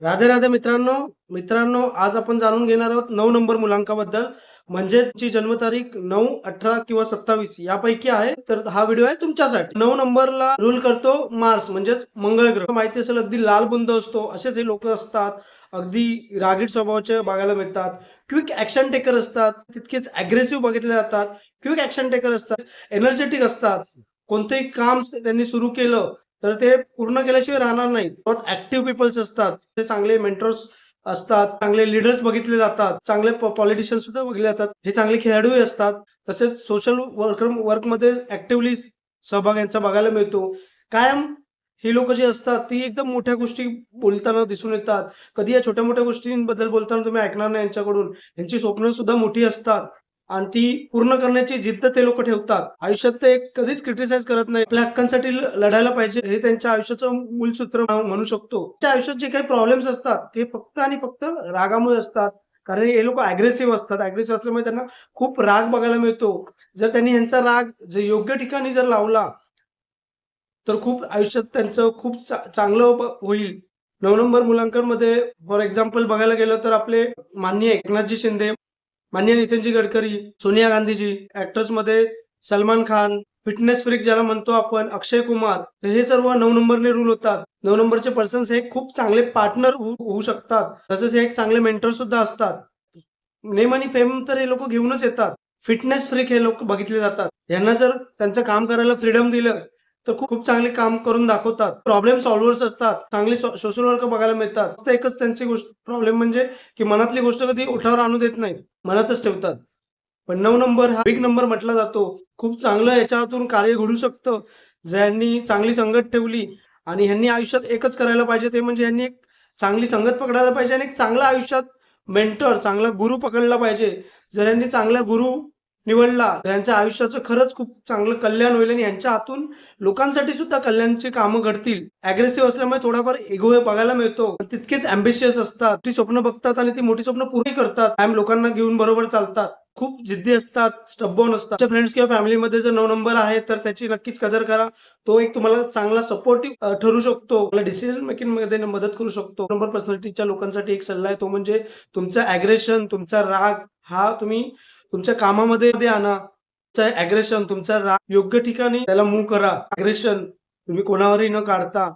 राधे राधे मित्रांनो मित्रांनो आज आपण जाणून घेणार आहोत 9 नंबर मुलांकाबद्दल. म्हणजे ची जन्मतारीख 9, 18 किंवा 27 यापैकी आहे. तर हा व्हिडिओ आहे तुमच्यासाठी. 9 नंबरला रूल करतो मार्स म्हणजेच मंगळ ग्रह. माहिती असेल अगदी लाल बुंद असतो, असेच हे लोक असतात. अगदी रागीट स्वभावाचे बघायला मिळतात. क्विक ऍक्शन टेकर असतात, तितकेच अग्रेसिव्ह बघितले जातात. क्विक ऍक्शन टेकर असतात, एनर्जेटिक असतात. कोणतेही काम त्यांनी सुरू केलं तर ते पूर्ण केल्याशिवाय राहणार नाही. बहुत ऍक्टिव्ह पीपल्स असतात, ते चांगले मेंटर्स असतात, चांगले लीडर्स बघितले जातात, चांगले पॉलिटिशियन सुद्धा बघितले जातात. हे चांगले खेळाडूही असतात. तसेच सोशल वर्कमध्ये ऍक्टिव्हली सहभाग यांचा बघायला मिळतो. कायम ही लोक जी असतात ती एकदम मोठ्या गोष्टी बोलताना दिसून येतात. कधी या छोट्या मोठ्या गोष्टींबद्दल बोलताना तुम्ही ऐकणार नाही यांच्याकडून. यांची स्वप्न सुद्धा मोठी असतात आणि ती पूर्ण करण्याची जिद्द ते लोक ठेवतात. आयुष्यात ते कधीच क्रिटिसाइज करत नाही. आपल्या हक्कांसाठी लढायला पाहिजे हे त्यांच्या आयुष्याचं मूलसूत्र म्हणू शकतो. त्या आयुष्यात जे काही प्रॉब्लेम्स असतात ते फक्त आणि फक्त रागामुळे असतात. कारण हे लोक अग्रेसिव्ह असतात. अग्रेसिव्ह असल्यामुळे त्यांना खूप राग बघायला मिळतो. जर त्यांनी यांचा राग जर योग्य ठिकाणी जर लावला तर खूप आयुष्यात त्यांचं खूप चांगलं होईल. 9 नंबर मुलांकनमध्ये फॉर एक्झाम्पल बघायला गेलं तर आपले माननीय एकनाथजी शिंदे, माननीय नितीनजी गडकरी, सोनिया गांधीजी, ऍक्टर्स मध्ये सलमान खान, फिटनेस फ्रीक ज्याला म्हणतो आपण, अक्षय कुमार, तर हे सर्व 9 नंबरने रूल होतात. 9 नंबरचे पर्सन्स हे खूप चांगले पार्टनर होऊ शकतात. तसेच हे एक चांगले मेंटर सुद्धा असतात. नेम आणि फेम तर हे लोक घेऊनच येतात. फिटनेस फ्रीक हे लोक बघितले जातात. यांना जर त्यांचं काम करायला फ्रीडम दिलं तर खूप चांगले काम करून दाखवतात. प्रॉब्लेम सॉल्व्हर्स असतात. चांगले सोशल वर्कर बघायला मिळतात. फक्त एकच त्यांची गोष्ट प्रॉब्लेम म्हणजे की मनातली गोष्ट कधी ओठावर आणू देत नाहीत. मनातच ठेवतात. पण 9 नंबर हा बिग नंबर म्हटला जातो. खूप चांगलं याच्यातून कार्य घडू शकतं. ज्यांनी चांगली संगत ठेवली आणि ह्यांनी आयुष्यात एकच करायला पाहिजे ते म्हणजे यांनी एक चांगली संगत पकडायला पाहिजे आणि एक चांगला आयुष्यात मेंटर, चांगला गुरु पकडला पाहिजे. जर यांनी चांगला गुरु निवडला तर यांच्या आयुष्याचं खरंच खूप चांगलं कल्याण होईल आणि यांच्या हातून लोकांसाठी सुद्धा कल्याणची कामं घडतील. अग्रेसिव्ह असल्यामुळे थोडाफार इगो बघायला मिळतो. तितकेच अँबिशियस असतात. ती स्वप्न बघतात आणि ती मोठी स्वप्न पूर्ण करतात. कायम लोकांना घेऊन बरोबर चालतात. खूप जिद्दी असतात, स्टबॉर्न असतात. फ्रेंड्स किंवा फॅमिलीमध्ये जर 9 नंबर आहे तर त्याची नक्कीच कदर करा. तो एक तुम्हाला चांगला सपोर्टिव्ह ठरू शकतो. मला डिसिजन मेकिंग मध्ये मदत करू शकतो. नंबर पर्सनॅलिटीच्या लोकांसाठी एक सल्ला आहे, तो म्हणजे तुमचा अग्रेशन, तुमचा राग हा तुम्ही तुमच्या कामामध्ये आणा. तुमचा अग्रेशन, तुमचा राग योग्य ठिकाणी त्याला मूव्ह करा. अग्रेशन तुम्ही कोणावरही न काढता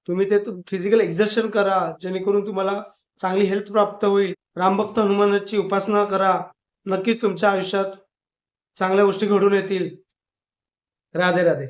तुम्ही ते फिजिकल एक्झर्शन करा, जेणेकरून तुम्हाला चांगली हेल्थ प्राप्त होईल. रामभक्त हनुमानाची उपासना करा. नक्कीच तुमच्या आयुष्यात चांगल्या गोष्टी घडून येतील. राधे राधे.